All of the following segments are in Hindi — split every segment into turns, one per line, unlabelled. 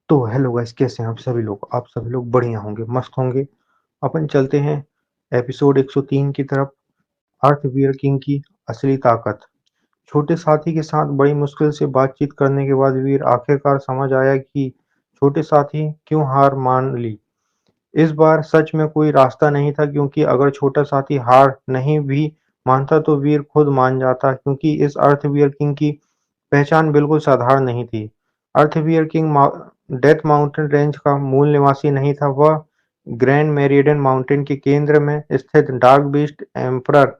तो हेलो गाइस, कैसे हैं आप सभी लोग? आप सभी लोग बढ़िया होंगे, मस्त होंगे। अपन चलते हैं एपिसोड 103 की तरफ। अर्थ वीर किंग की असली ताकत। छोटे साथी के साथ बड़ी मुश्किल से बातचीत करने के बाद वीर आखिरकार समझ आया कि छोटे साथी क्यों हार मान ली। इस बार सच में कोई रास्ता नहीं था, क्योंकि अगर छोटा साथी हार नहीं भी मानता तो वीर खुद मान जाता, क्योंकि इस अर्थ वीर किंग की पहचान बिल्कुल साधारण नहीं थी। अर्थवीयर किंग डेथ माउंटेन रेंज का मूल निवासी नहीं था, वह ग्रैंड मेरिडियन माउंटेन के केंद्र में स्थित डार्क बीस्ट एम्परर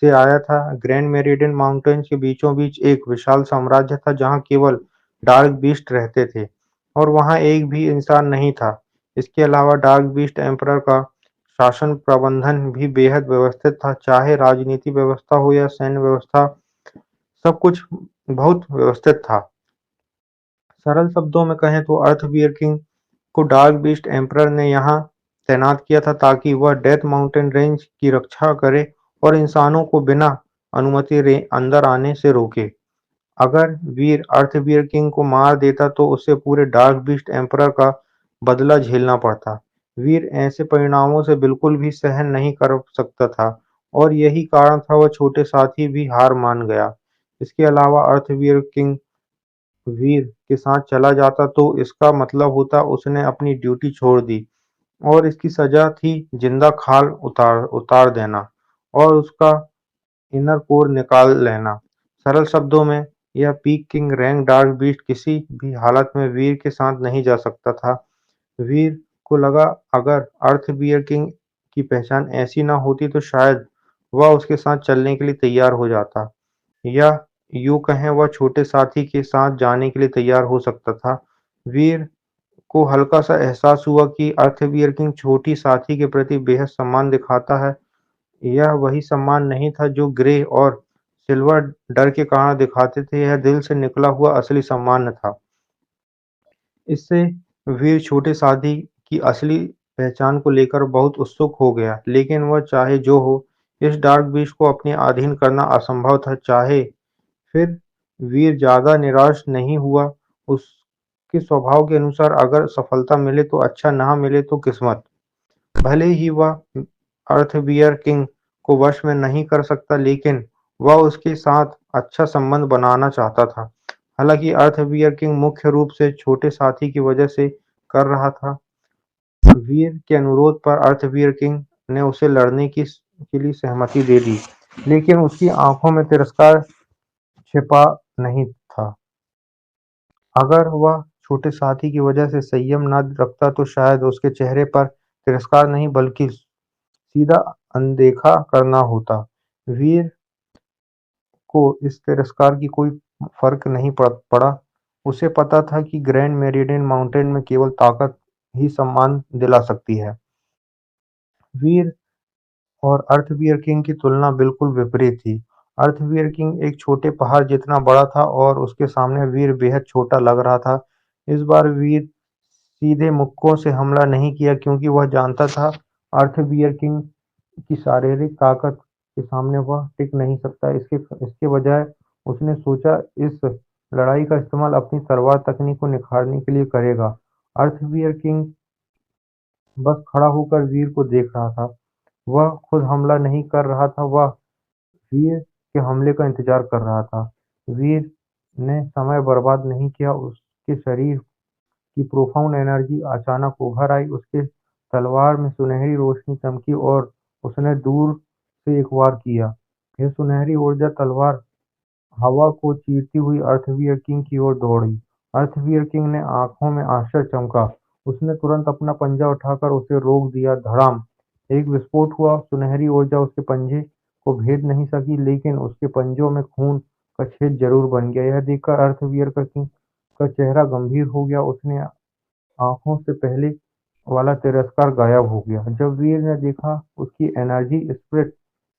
से आया था। ग्रैंड मेरिडियन माउंटेन के बीचों बीच एक विशाल साम्राज्य था, जहां केवल डार्क बीस्ट रहते थे और वहां एक भी इंसान नहीं था। इसके अलावा डार्क बीस्ट एम्परर का शासन प्रबंधन भी बेहद व्यवस्थित था, चाहे राजनीति व्यवस्था हो या सैन्य व्यवस्था, सब कुछ बहुत व्यवस्थित था। सरल शब्दों में कहें तो अर्थवीर किंग को डार्क बीस्ट एम्परर ने यहाँ तैनात किया था ताकि वह डेथ माउंटेन रेंज की रक्षा करे और इंसानों को बिना अनुमति अंदर आने से रोके। अगर वीर अर्थवीर किंग को मार देता तो उसे पूरे डार्क बीस्ट एम्परर का बदला झेलना पड़ता। वीर ऐसे परिणामों से बिल्कुल भी सहन नहीं कर सकता था और यही कारण था वह छोटे साथी भी हार मान गया। इसके अलावा अर्थवीर किंग वीर के साथ चला जाता तो इसका मतलब होता उसने अपनी ड्यूटी छोड़ दी और इसकी सजा थी जिंदा खाल उतार उतार देना और उसका इनर कोर निकाल लेना। सरल शब्दों में यह peak king rank dark beast किसी भी हालत में वीर के साथ नहीं जा सकता था। वीर को लगा अगर अर्थ बियर किंग की पहचान ऐसी ना होती तो शायद वह उसके साथ चलने के लिए तैयार हो जाता, या यूं कहें वह छोटे साथी के साथ जाने के लिए तैयार हो सकता था। वीर को हल्का सा एहसास हुआ कि अर्थवीर किंग छोटी साथी के प्रति बेहद सम्मान दिखाता है। यह वही सम्मान नहीं था जो ग्रे और सिल्वर डर के कारण दिखाते थे, यह दिल से निकला हुआ असली सम्मान था। इससे वीर छोटे साथी की असली पहचान को लेकर बहुत उत्सुक हो गया, लेकिन वह चाहे जो हो, इस डार्क बीस्ट को अपने अधीन करना असंभव था। चाहे फिर वीर ज्यादा निराश नहीं हुआ। उसके स्वभाव के अनुसार अगर सफलता मिले तो अच्छा, ना मिले तो किस्मत। भले ही वह अर्थबियर किंग को वश में नहीं कर सकता, लेकिन वह उसके साथ अच्छा संबंध बनाना चाहता था। हालांकि अर्थबियर किंग मुख्य रूप से छोटे साथी की वजह से कर रहा था। वीर के अनुरोध पर अर्थवीर किंग ने उसे लड़ने के लिए सहमति दे दी, लेकिन उसकी आंखों में तिरस्कार छिपा नहीं था। अगर वह छोटे साथी की वजह से संयम न रखता तो शायद उसके चेहरे पर तिरस्कार नहीं बल्कि सीधा अनदेखा करना होता। वीर को इस तिरस्कार की कोई फर्क नहीं पड़ा। उसे पता था कि ग्रैंड मेरिडियन माउंटेन में केवल ताकत ही सम्मान दिला सकती है। वीर और अर्थवीर किंग की तुलना बिल्कुल विपरीत थी। अर्थवीर किंग एक छोटे पहाड़ जितना बड़ा था और उसके सामने वीर बेहद छोटा लग रहा था। इस बार वीर सीधे मुक्कों से हमला नहीं किया, क्योंकि वह जानता था अर्थवीर किंग की शारीरिक ताकत के सामने वह टिक नहीं सकता। इसके इसके बजाय उसने सोचा इस लड़ाई का इस्तेमाल अपनी तलवार तकनीक को निखारने के लिए करेगा। अर्थवीर किंग बस खड़ा होकर वीर को देख रहा था। वह खुद हमला नहीं कर रहा था, वह वीर के हमले का इंतजार कर रहा था। वीर ने समय बर्बाद नहीं किया। उसके शरीर की प्रोफाउंड एनर्जी अचानक उभर आई। उसके तलवार में सुनहरी रोशनी चमकी और उसने दूर से एक वार किया। यह सुनहरी ऊर्जा तलवार हवा को चीरती हुई अर्थवीर किंग की ओर दौड़ी। अर्थवीर किंग ने आंखों में आश्चर्य चमका। उसने तुरंत अपना पंजा उठाकर उसे रोक दिया। धड़ाम! एक विस्फोट हुआ। सुनहरी ऊर्जा उसके पंजे को भेद नहीं सकी, लेकिन उसके पंजों में खून का छेद जरूर बन गया। यह देखकर अर्थवीर का किंग का चेहरा गंभीर हो गया। उसने आंखों से पहले वाला तिरस्कार गायब हो गया। जब वीर ने देखा उसकी एनर्जी स्प्लिट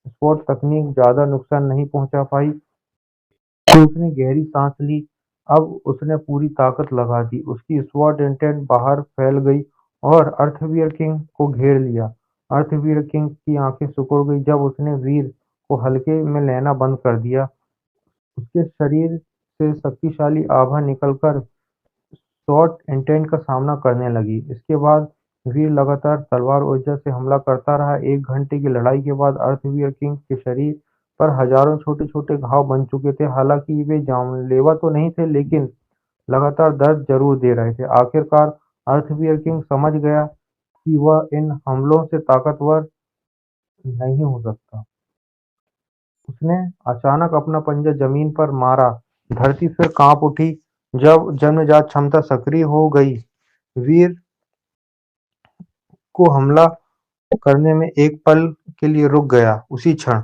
स्पॉट तकनीक ज्यादा नुकसान नहीं पहुंचा पाई, तो उसने गहरी सांस ली। अब उसने पूरी ताकत लगा दी। उसकी स्वॉर्ड इंटेंट बाहर फैल गई और अर्थवीर किंग को घेर लिया। अर्थवीर किंग की आंखें सिकुड़ गई जब उसने वीर को हल्के में लेना बंद कर दिया। उसके शरीर से शक्तिशाली आभा निकलकर शॉर्ट इंटेंट का सामना करने लगी। इसके बाद वीर लगातार तलवार ऊर्जा से हमला करता रहा। 1 घंटे की लड़ाई के बाद अर्थवीर किंग के शरीर पर हजारों छोटे-छोटे घाव बन चुके थे। हालांकि वे जानलेवा तो नहीं थे, लेकिन लगातार दर्द जरूर दे रहे थे। आखिरकार अर्थवीर किंग समझ गया कि वह इन हमलों से ताकतवर नहीं हो सकता। उसने अचानक अपना पंजा जमीन पर मारा। धरती फिर कांप उठी। जब जन्मजात क्षमता सक्रिय हो गई, वीर को हमला करने में एक पल के लिए रुक गया। उसी क्षण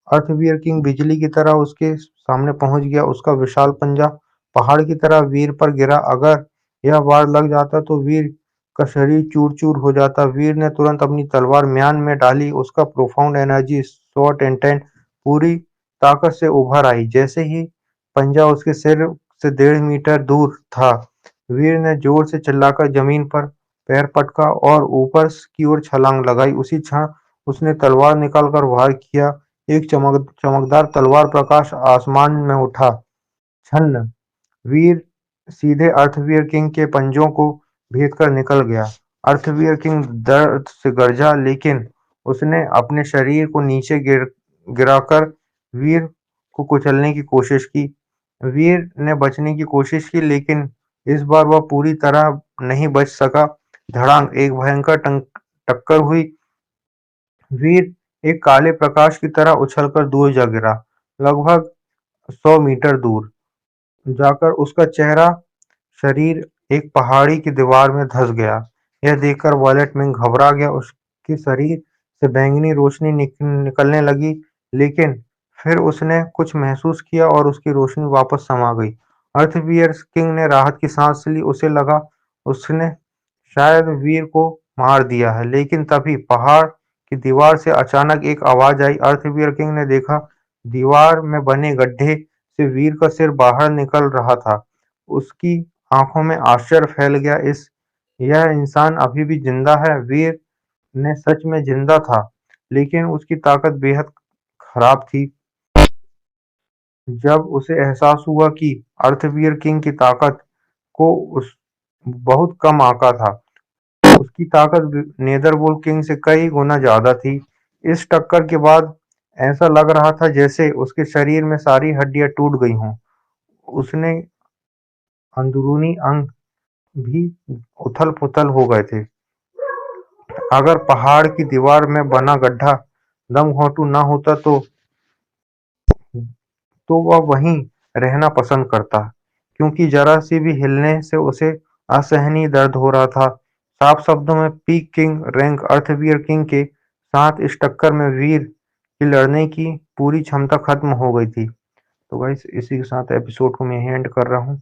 अर्थवीर किंग बिजली की तरह उसके सामने पहुंच गया। उसका विशाल पंजा पहाड़ की तरह वीर पर गिरा। अगर यह वार लग जाता तो वीर का शरीर चूर-चूर हो जाता। वीर ने तुरंत अपनी तलवार म्यान में डाली। उसका प्रोफाउंड एनर्जी शॉर्ट इंटेंट पूरी ताकत से उभर आई। जैसे ही पंजा उसके सिर से 1.5 मीटर दूर था, वीर ने जोर से चिल्लाकर जमीन पर पैर पटका और ऊपर की ओर छलांग लगाई। उसी क्षण उसने तलवार निकालकर वार किया। एक चमकदार तलवार प्रकाश आसमान में उठा। छन्न वीर सीधे अर्थवीर किंग के पंजों को भेदकर निकल गया। अर्थवीर किंग दर्द से गरजा, लेकिन उसने अपने शरीर को नीचे गिराकर वीर को कुचलने की कोशिश की। वीर ने बचने की कोशिश की, लेकिन इस बार वह पूरी तरह नहीं बच सका। धड़ाम! एक भयंकर टक्कर हुई। वीर एक काले प्रकाश की तरह उछलकर दूर जा गिरा, लगभग 100 मीटर दूर जाकर उसका चेहरा शरीर एक पहाड़ी की दीवार में धंस गया। यह देखकर वॉलेट मिंग घबरा गया। उसके शरीर से बैंगनी रोशनी निकलने लगी, लेकिन फिर उसने कुछ महसूस किया और उसकी रोशनी वापस समा गई। अर्थवीर किंग ने राहत की सांस ली। उसे लगा उसने शायद वीर को मार दिया है, लेकिन तभी पहाड़ की दीवार से अचानक एक आवाज आई। अर्थवीर किंग ने देखा, दीवार में बने गड्ढे से वीर का सिर बाहर निकल रहा था। उसकी आंखों में आश्चर्य फैल गया। इस यह इंसान अभी भी जिंदा है। वीर ने सच में जिंदा था, लेकिन उसकी ताकत बेहद खराब थी। जब उसे एहसास हुआ कि अर्थवीर किंग की ताकत को उस बहुत कम आंका था, उसकी ताकत नेदरवोल्फ किंग से कई गुना ज्यादा थी। इस टक्कर के बाद ऐसा लग रहा था जैसे उसके शरीर में सारी हड्डियां टूट गई हों। उसने अंदरूनी अंग भी उथल-पुथल हो गए थे। अगर पहाड़ की दीवार में बना गड्ढा दमघोंटू न होता तो वह वहीं रहना पसंद करता, क्योंकि जरा सी भी हिलने से उसे असहनीय दर्द हो रहा था। साफ शब्दों में पीक किंग रैंक अर्थवीर किंग के साथ इस टक्कर में वीर की लड़ने की पूरी क्षमता खत्म हो गई थी। तो गाइस, इसी के साथ एपिसोड को मैं यहीं एंड कर रहा हूँ।